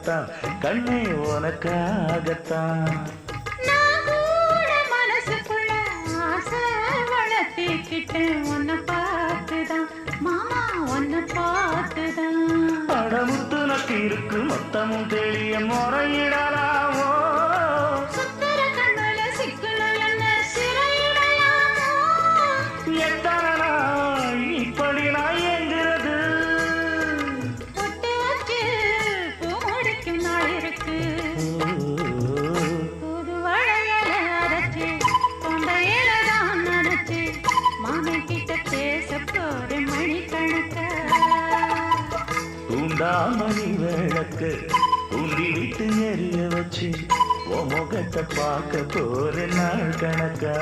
உனக்காகத்தான் கண்ணே உனக்காகத்தான் நான் கூட மனசுக்குள்ள ஆசை வளர்த்திக்கிட்டேன் உன்னை பார்த்துதான் மாமா உன்னை பார்த்துதான் அடமுத்து நக்கு இருக்கு மொத்தமும் தெளிய முறையிடலாமோ சுத்தர கண்ணுல சிக்கல என்ன சிறையிடலாமோ எத்தனை நாள் இப்படி நான் எங்கிறது பொட்டு வச்சு பூ முடிக்கும் நாள் இருக்கு புது வளையல அரைச்சு தொண்டையில தான் நினைச்சு மாமன் கிட்ட பேச போற மணி கணக்கா தூண்டாமணி விளக்கு தூண்டி விட்டு எரிய வச்சு உன் முகத்தை பார்க்க போற நாள் கணக்கா